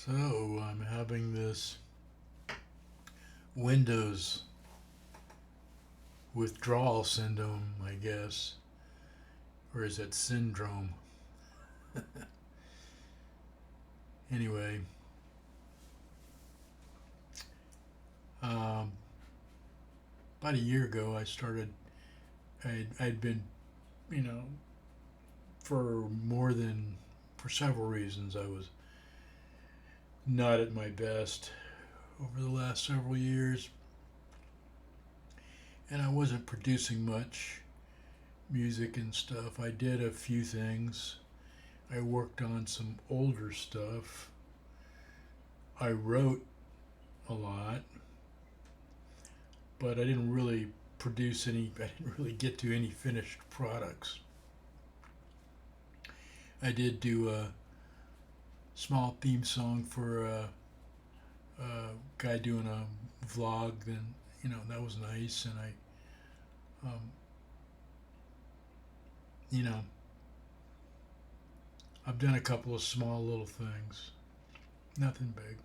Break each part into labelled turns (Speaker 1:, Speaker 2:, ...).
Speaker 1: So I'm having this Windows withdrawal syndrome, I guess, or is it syndrome? Anyway, um, about a year ago, I'd been, you know, for more than, for several reasons, I was not at my best over the last several years, and I wasn't producing much music and stuff. I did a few things. I worked on some older stuff. I wrote a lot, but I didn't really produce any, I didn't really get to any finished products. I did do a small theme song for a guy doing a vlog, then, that was nice. And um, you know, I've done a couple of small little things, nothing big.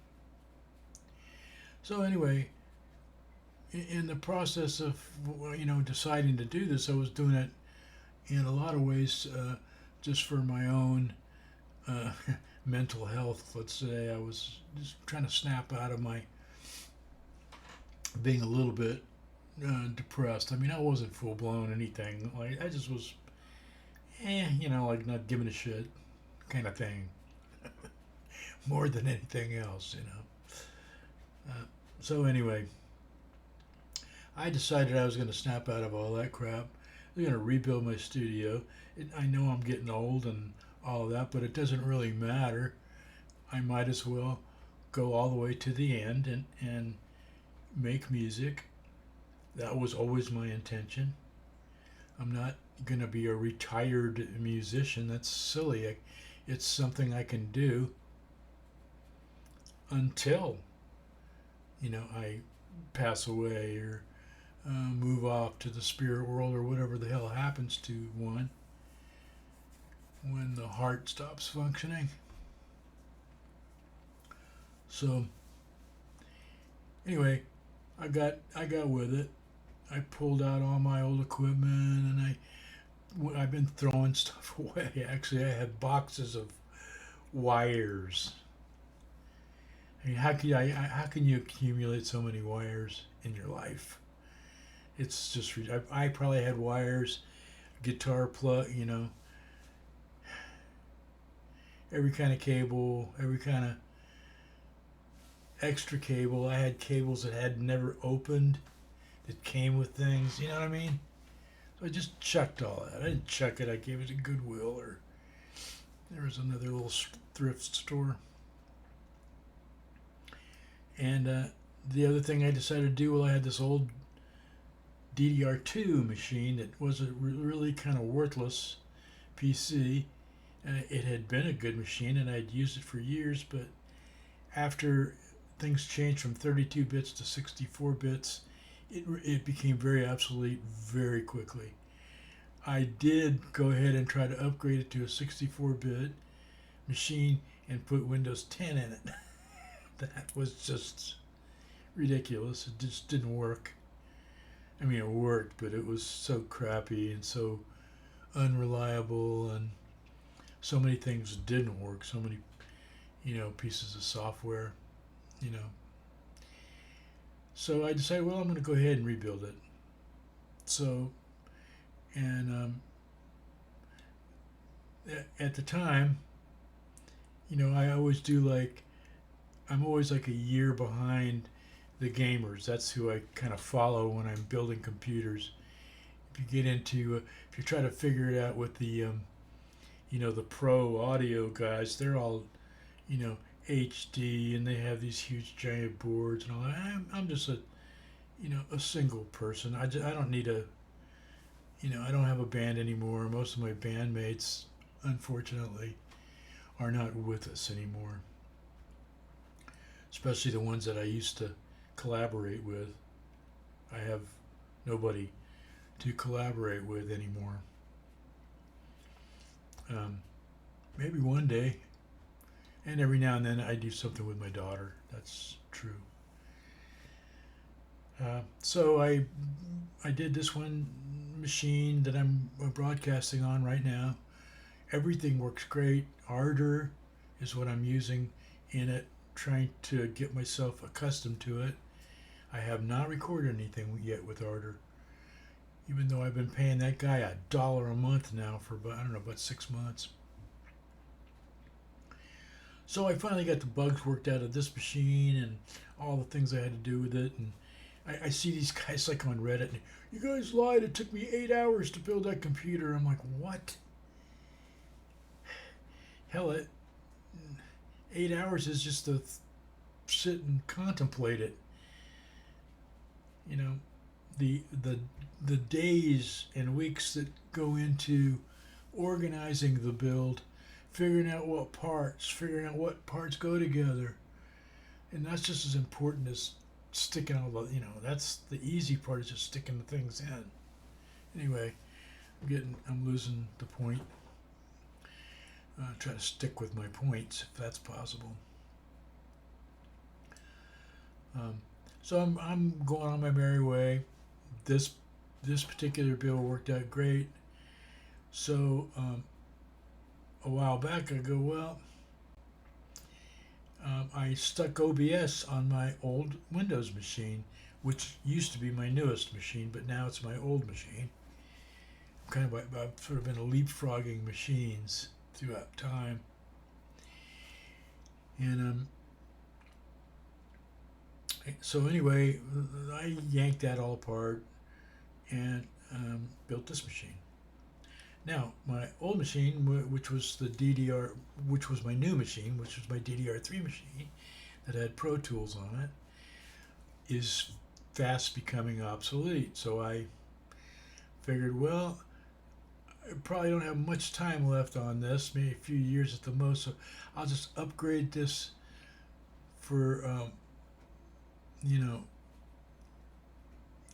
Speaker 1: So, anyway, in the process of deciding to do this, I was doing it in a lot of ways just for my own uh, mental health. Let's say I was just trying to snap out of my being a little bit depressed. I mean, I wasn't full blown anything. Like, I just was, like not giving a shit kind of thing, more than anything else. So anyway, I decided I was going to snap out of all that crap. I was going to rebuild my studio. I know I'm getting old and all of that, but it doesn't really matter. I might as well go all the way to the end and make music. That was always my intention. I'm not going to be a retired musician. That's silly. It's something I can do until, I pass away or move off to the spirit world or whatever the hell happens to one when the heart stops functioning. So anyway, I got with it. I pulled out all my old equipment and I've been throwing stuff away. Actually, I had boxes of wires. I mean, how can you accumulate so many wires in your life? It's just I probably had wires, guitar plug, every kind of cable, every kind of extra cable. I had cables that had never opened that came with things. You know what I mean? So I just chucked all that. I didn't chuck it. I gave it to Goodwill, or there was another little thrift store. And the other thing I decided to do, well, I had this old DDR2 machine that was a really kind of worthless PC. It had been a good machine and I'd used it for years, but after things changed from 32 bits to 64 bits, it became very obsolete very quickly. I did go ahead and try to upgrade it to a 64-bit machine and put Windows 10 in it. That was just ridiculous. It just didn't work. I mean, it worked, but it was so crappy and so unreliable, and so many things didn't work. So many, pieces of software, you know. So I decided, well, I'm going to go ahead and rebuild it. So, and at the time, I always do I'm always like a year behind the gamers. That's who I kind of follow when I'm building computers. If you get into, if you try to figure it out with the pro audio guys, they're all, HD, and they have these huge giant boards and all that. I'm just a single person. I don't need I don't have a band anymore. Most of my bandmates, unfortunately, are not with us anymore, especially the ones that I used to collaborate with. I have nobody to collaborate with anymore. Um, Maybe one day And every now and then I do something with my daughter. That's true. So I did this one machine that I'm broadcasting on right now. Everything works great. Ardor is what I'm using in it, trying to get myself accustomed to it. I have not recorded anything yet with Ardor, even though I've been paying that guy $1 a month now for about, I don't know, about 6 months. So I finally got the bugs worked out of this machine and all the things I had to do with it. And I see these guys like on Reddit. And, you guys lied. It took me 8 hours to build that computer. I'm like, what? Hell, 8 hours is just to sit and contemplate it. You know, the days and weeks that go into organizing the build, figuring out what parts go together, and that's just as important as sticking all the, that's the easy part, is just sticking the things in. Anyway, I'm losing the point. Try to stick with my points if that's possible. So I'm going on my merry way. This particular bill worked out great. So a while back I go, well, I stuck OBS on my old Windows machine, which used to be my newest machine, but now it's my old machine. I've sort of been leapfrogging machines throughout time. And so anyway, I yanked that all apart and built this machine. Now, my old machine, which was the DDR, which was my new machine, which was my DDR3 machine that had Pro Tools on it, is fast becoming obsolete. So I figured, well, I probably don't have much time left on this, maybe a few years at the most, so I'll just upgrade this for,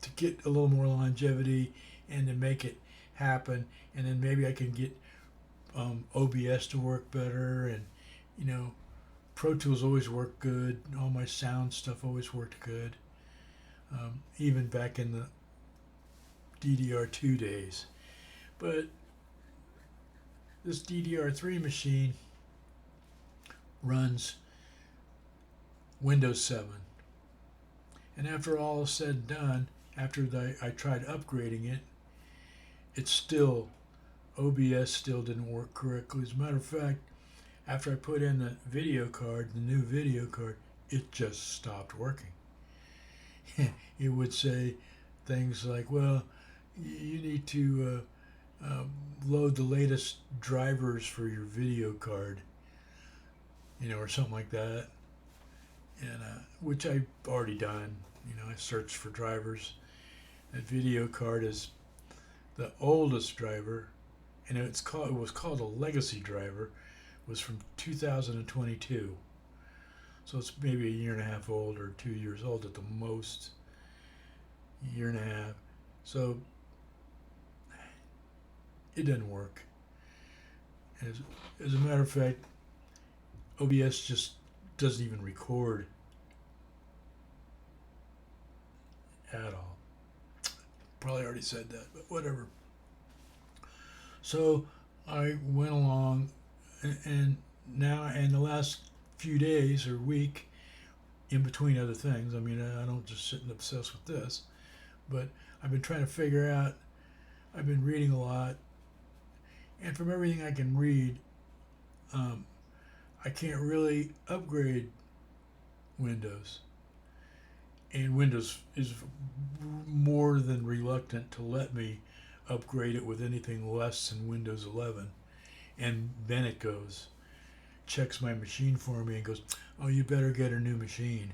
Speaker 1: to get a little more longevity and to make it happen, and then maybe I can get OBS to work better, and Pro Tools always worked good. All my sound stuff always worked good, even back in the DDR2 days. But this DDR3 machine runs Windows 7, and after all is said and done, after I tried upgrading it, OBS still didn't work correctly. As a matter of fact, after I put in the new video card, it just stopped working. It would say things like, well, you need to load the latest drivers for your video card, or something like that. And which I've already done. I searched for drivers. That video card is the oldest driver, and it was called a legacy driver, was from 2022. So it's maybe a year and a half old, or 2 years old at the most. A year and a half. So it doesn't work. As a matter of fact, OBS just doesn't even record at all. Probably already said that, but whatever. So I went along, and now, in the last few days or week, in between other things, I mean, I don't just sit and obsess with this, but I've been trying to figure out, I've been reading a lot, and from everything I can read, I can't really upgrade Windows. And Windows is more than reluctant to let me upgrade it with anything less than Windows 11. And then it checks my machine for me and goes, oh, you better get a new machine.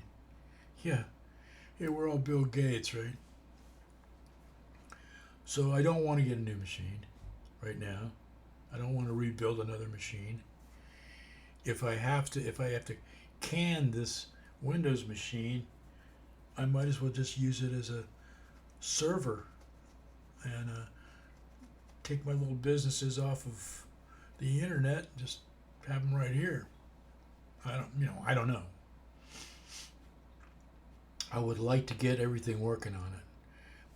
Speaker 1: Yeah, we're all Bill Gates, right? So I don't want to get a new machine right now. I don't want to rebuild another machine. If I have to can this Windows machine, I might as well just use it as a server and take my little businesses off of the internet and just have them right here. I don't know. I would like to get everything working on it.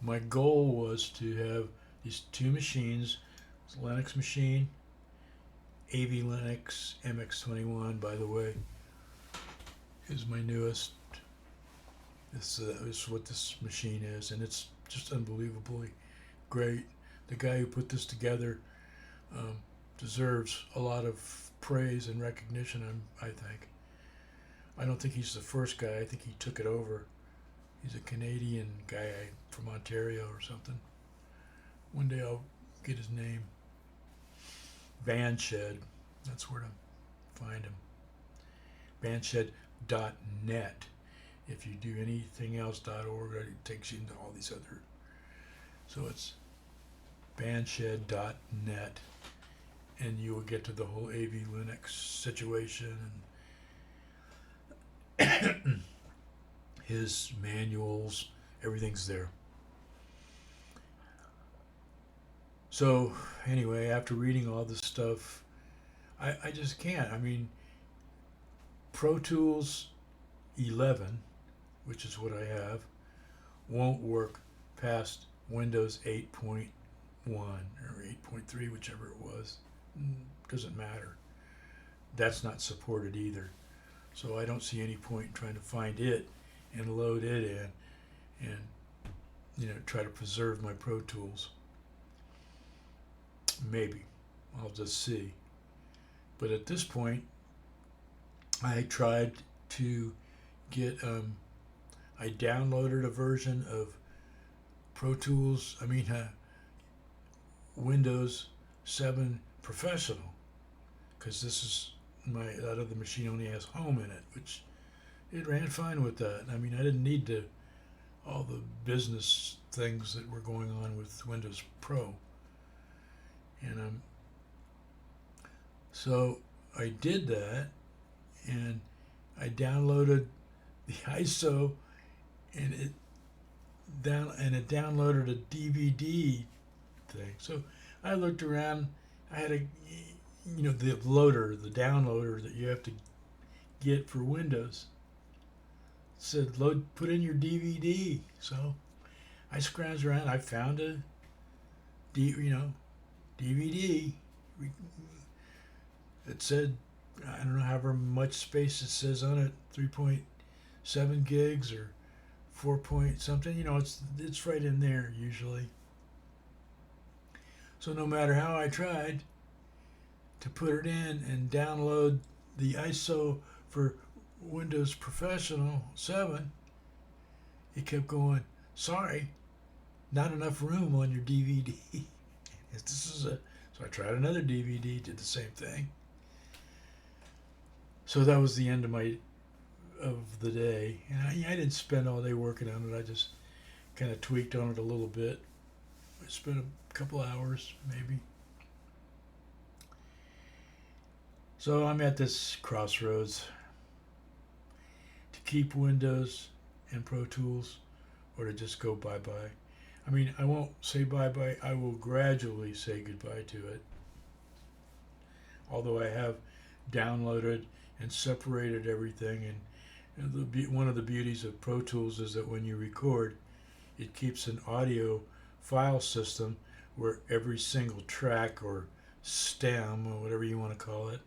Speaker 1: My goal was to have these two machines, Linux machine, AV Linux MX-21, by the way, is my newest. This is what this machine is, and it's just unbelievably great. The guy who put this together um, deserves a lot of praise and recognition. I think. I don't think he's the first guy. I think he took it over. He's a Canadian guy from Ontario or something. One day I'll get his name. Banshed. That's where to find him. Banshed.net. If you do anything else .org, it takes you into all these other. So it's banshed.net, and you will get to the whole AV Linux situation and his manuals. Everything's there. So anyway, after reading all this stuff, I just can't. I mean, Pro Tools 11, which is what I have, won't work past Windows 8.1 or 8.3, whichever it was. Doesn't matter. That's not supported either. So I don't see any point in trying to find it and load it in and try to preserve my Pro Tools. Maybe. I'll just see. But at this point, I tried to get I downloaded a version of Pro Tools, Windows 7 Professional, because this is that other machine only has Home in it, which it ran fine with that. I didn't need all the business things that were going on with Windows Pro. And so I did that, and I downloaded the ISO, and it downloaded a DVD thing. So I looked around. I had the downloader that you have to get for Windows. It said put in your DVD. So I scrounged around. I found a DVD. It said, I don't know however much space it says on it, 3.7 gigs or 4 point something. It's right in there usually. So no matter how I tried to put it in and download the ISO for Windows Professional 7, it kept going, sorry, not enough room on your DVD. So I tried another DVD, did the same thing. So that was the end of the day. And I didn't spend all day working on it. I just kind of tweaked on it a little bit. I spent a couple hours, maybe. So I'm at this crossroads to keep Windows and Pro Tools or to just go bye-bye. I won't say bye-bye. I will gradually say goodbye to it. Although I have downloaded and separated everything, and one of the beauties of Pro Tools is that when you record, it keeps an audio file system where every single track or stem or whatever you want to call it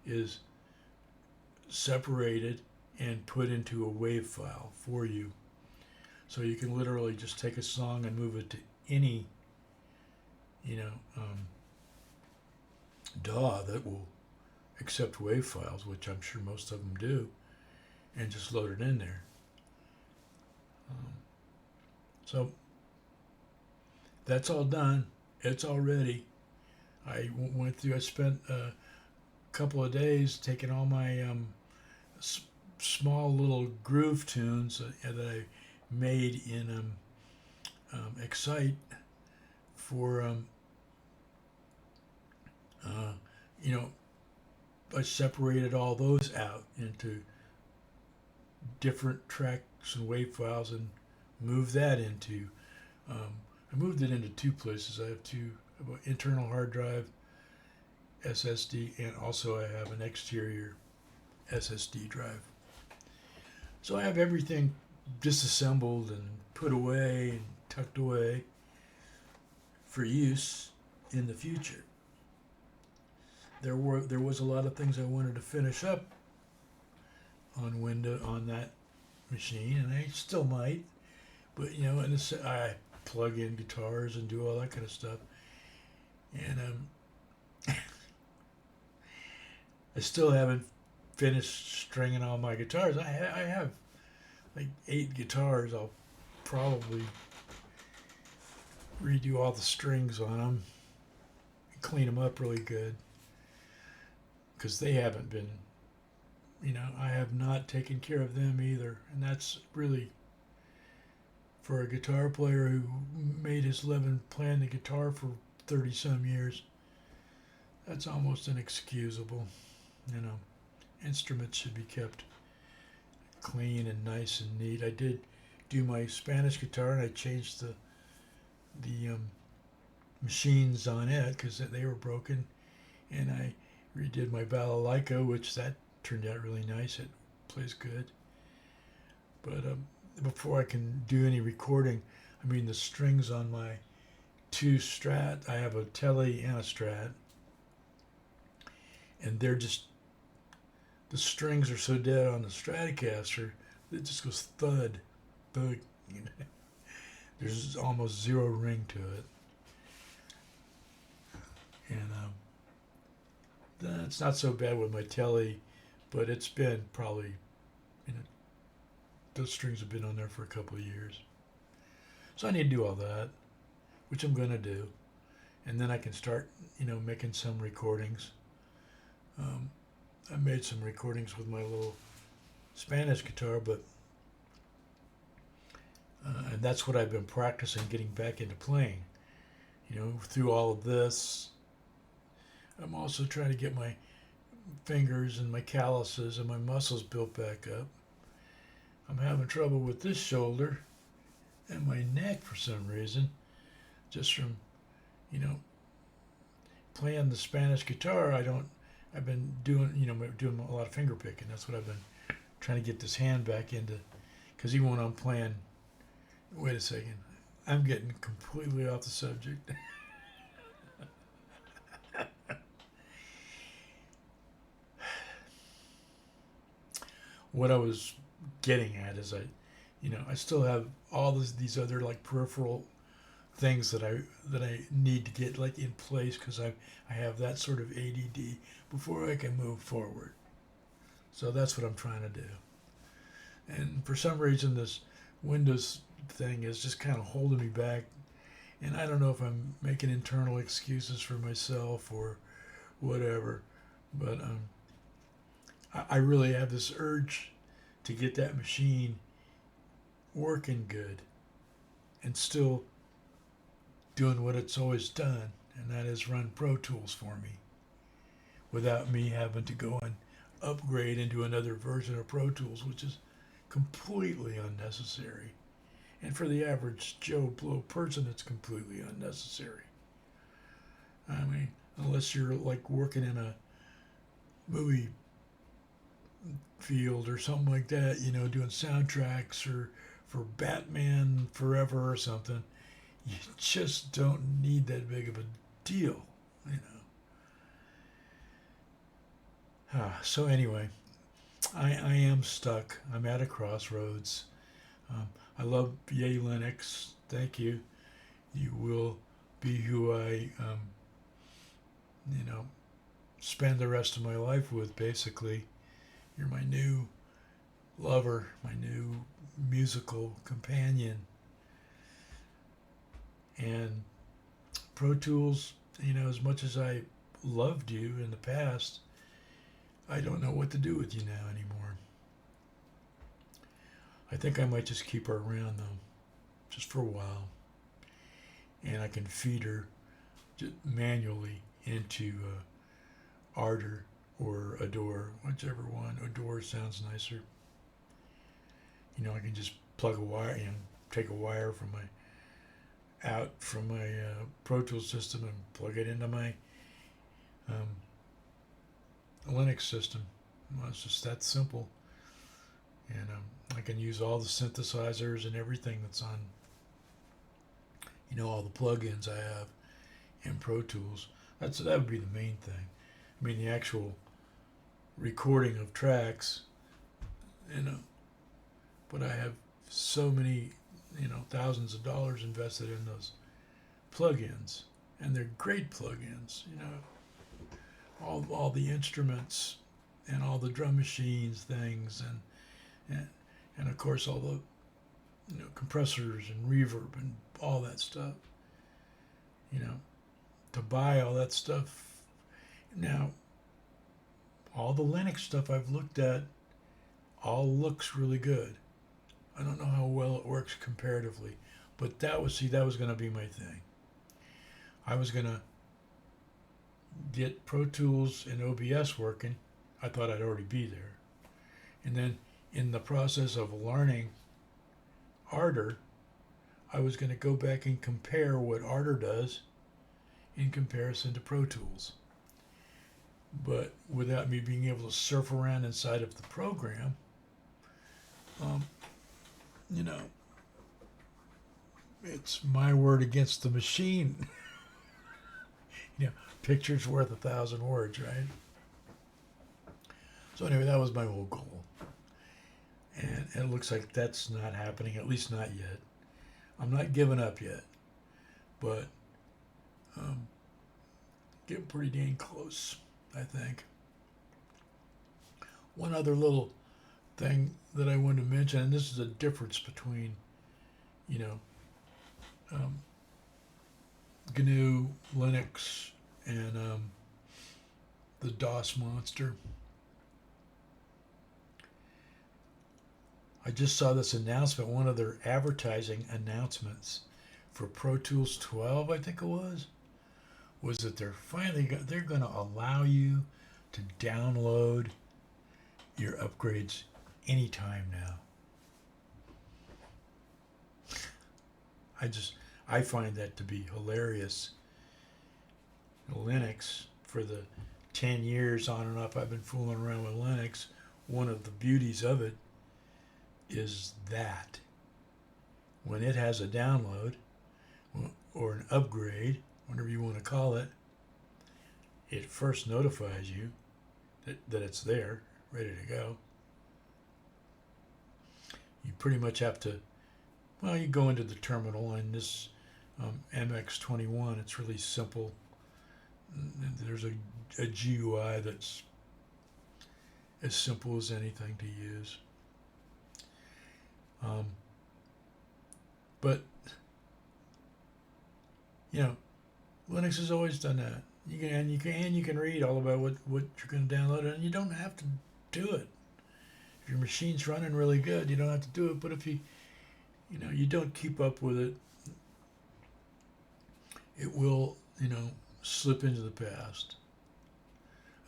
Speaker 1: is separated and put into a WAV file for you. So you can literally just take a song and move it to any DAW that will accept WAV files, which I'm sure most of them do, and just load it in there. So that's all done. It's all ready. I spent a couple of days taking all my small little groove tunes that I made in Excite for I separated all those out into different tracks and WAV files and moved that into I moved it into two places. I have two internal hard drive SSD, and also I have an exterior SSD drive. So I have everything disassembled and put away and tucked away for use in the future. There was a lot of things I wanted to finish up on that machine, and I still might. But and I plug in guitars and do all that kind of stuff, and I still haven't finished stringing all my guitars. I have like 8 guitars. I'll probably redo all the strings on them, clean them up really good, because they haven't been. I have not taken care of them either, and that's really, for a guitar player who made his living playing the guitar for 30 some years, that's almost inexcusable. Instruments should be kept clean and nice and neat. I did do my Spanish guitar, and I changed the machines on it because they were broken, and I redid my balalaika, which that turned out really nice. It plays good. But before I can do any recording, the strings on my 2 Strat, I have a Tele and a Strat, and they're just, the strings are so dead on the Stratocaster, it just goes thud, thud. There's almost zero ring to it. And that's not so bad with my Tele, but it's been probably, those strings have been on there for a couple of years. So I need to do all that, which I'm going to do. And then I can start, making some recordings. I made some recordings with my little Spanish guitar, but and that's what I've been practicing, getting back into playing. Through all of this, I'm also trying to get my fingers and my calluses and my muscles built back up. I'm having trouble with this shoulder and my neck for some reason, just from, playing the Spanish guitar. I've been doing a lot of finger picking. That's what I've been trying to get this hand back into, because even when I'm playing, wait a second, I'm getting completely off the subject. What I was getting at is I still have all these other like peripheral things that I need to get like in place, because I have that sort of ADD before I can move forward. So that's what I'm trying to do. And for some reason, this Windows thing is just kind of holding me back. And I don't know if I'm making internal excuses for myself or whatever, but I really have this urge to get that machine working good and still doing what it's always done, and that is run Pro Tools for me without me having to go and upgrade into another version of Pro Tools, which is completely unnecessary. And for the average Joe Blow person, it's completely unnecessary. Unless you're like working in a movie field or something like that, doing soundtracks or for Batman Forever or something, you just don't need that big of a deal, So anyway, I am stuck. I'm at a crossroads. I love Yay Linux. Thank you. You will be who I, spend the rest of my life with, basically. You're my new lover, my new musical companion. And Pro Tools, as much as I loved you in the past, I don't know what to do with you now anymore. I think I might just keep her around, though, just for a while. And I can feed her just manually into Ardor or Adore, whichever one. Adore sounds nicer. I can just plug a wire in, take a wire from my Pro Tools system and plug it into my Linux system, Well, it's just that simple. And I can use all the synthesizers and everything that's on, all the plugins I have in Pro Tools. That would be the main thing. I mean, the actual recording of tracks, you know, but I have so many, thousands of dollars invested in those plugins, and they're great plugins. All the instruments and all the drum machines things, and of course all the compressors and reverb and all that stuff. To buy all that stuff now, all the Linux stuff I've looked at all looks really good. I don't know how well it works comparatively, but that was going to be my thing. I was going to get Pro Tools and OBS working. I thought I'd already be there. And then in the process of learning Ardour, I was going to go back and compare what Ardour does in comparison to Pro Tools. But without me being able to surf around inside of the program, it's my word against the machine. Picture's worth 1,000 words, right? So anyway, that was my whole goal. And it looks like that's not happening, at least not yet. I'm not giving up yet, but getting pretty dang close, I think. One other little thing that I wanted to mention, and this is a difference between, GNU, Linux, and the DOS monster. I just saw this announcement, one of their advertising announcements for Pro Tools 12, I think it was that they're going to allow you to download your upgrades anytime now. I find that to be hilarious. Linux, for the 10 years on and off I've been fooling around with Linux, one of the beauties of it is that when it has a download or an upgrade, whatever you want to call it, it first notifies you that it's there, ready to go. You pretty much have to, you go into the terminal, and this MX-21, it's really simple. There's a GUI that's as simple as anything to use. But Linux has always done that. You can read all about what you're going to download, and you don't have to do it. If your machine's running really good, you don't have to do it. But if you don't keep up with it, it will slip into the past.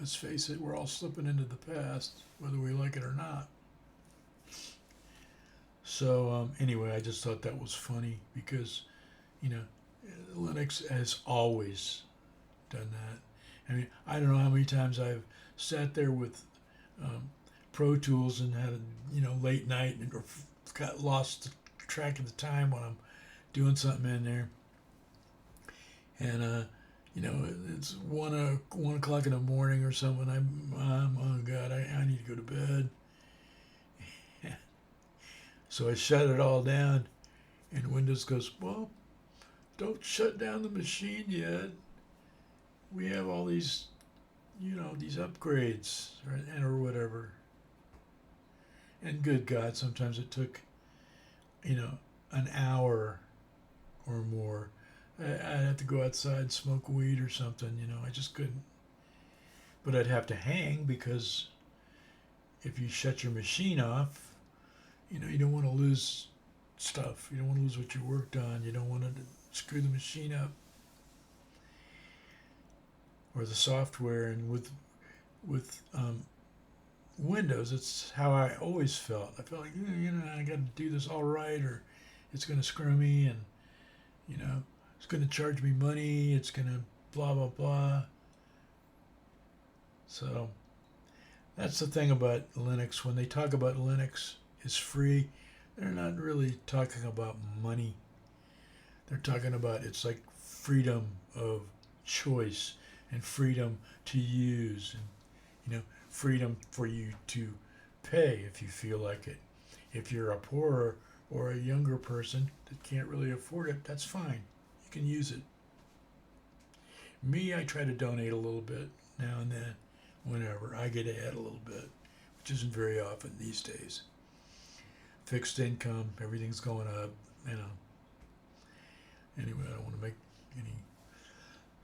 Speaker 1: Let's face it, we're all slipping into the past, whether we like it or not. So anyway, I just thought that was funny because, Linux has always done that. I mean, I don't know how many times I've sat there with Pro Tools and had a late night or got lost track of the time when I'm doing something in there. And it's 1 o'clock in the morning or something. Oh God, I need to go to bed. So I shut it all down, and Windows goes, well, don't shut down the machine yet. We have all these, these upgrades, right, or whatever. And good God, sometimes it took, an hour or more. I'd have to go outside and smoke weed or something, I just couldn't. But I'd have to hang, because if you shut your machine off, you don't want to lose stuff. You don't want to lose what you worked on. You don't want to screw the machine up or the software. And with Windows, it's how I always felt. I felt like, I got to do this all right, or it's going to screw me, and it's going to charge me money. It's going to blah blah blah. So That's the thing about Linux. When they talk about Linux is free, they're not really talking about money. They're talking about it's like freedom of choice and freedom to use and freedom for you to pay if you feel like it. If you're a poorer or a younger person that can't really afford it, that's fine. You can use it. Me, I try to donate a little bit now and then, whenever I get ahead a little bit, which isn't very often these days. Fixed income, everything's going up, you know. Anyway, I don't want to make any.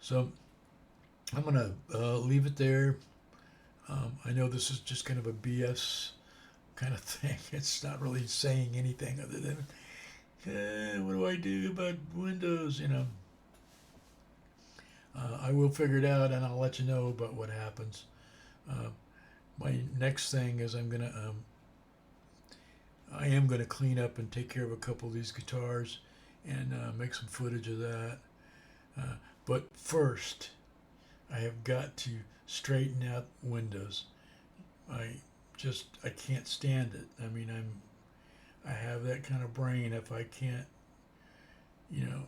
Speaker 1: So I'm gonna leave it there. I know this is just kind of a BS kind of thing. It's not really saying anything other than, what do I do about Windows? I will figure it out, and I'll let you know about what happens. Uh, my next thing is I am gonna clean up and take care of a couple of these guitars, and make some footage of that. Uh, but first, I have got to straighten out Windows. I can't stand it. I mean, I have that kind of brain. If I can't, you know,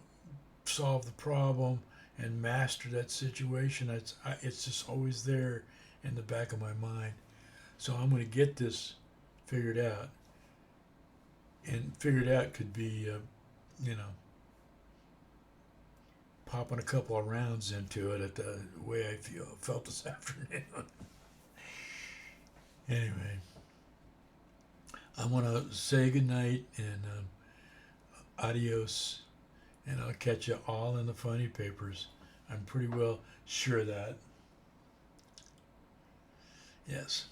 Speaker 1: solve the problem and master that situation, it's just always there in the back of my mind. So I'm going to get this figured out, and figured out could be, you know, popping a couple of rounds into it at the way I felt this afternoon. Anyway, I want to say goodnight and adios, and I'll catch you all in the funny papers. I'm pretty well sure of that. Yes.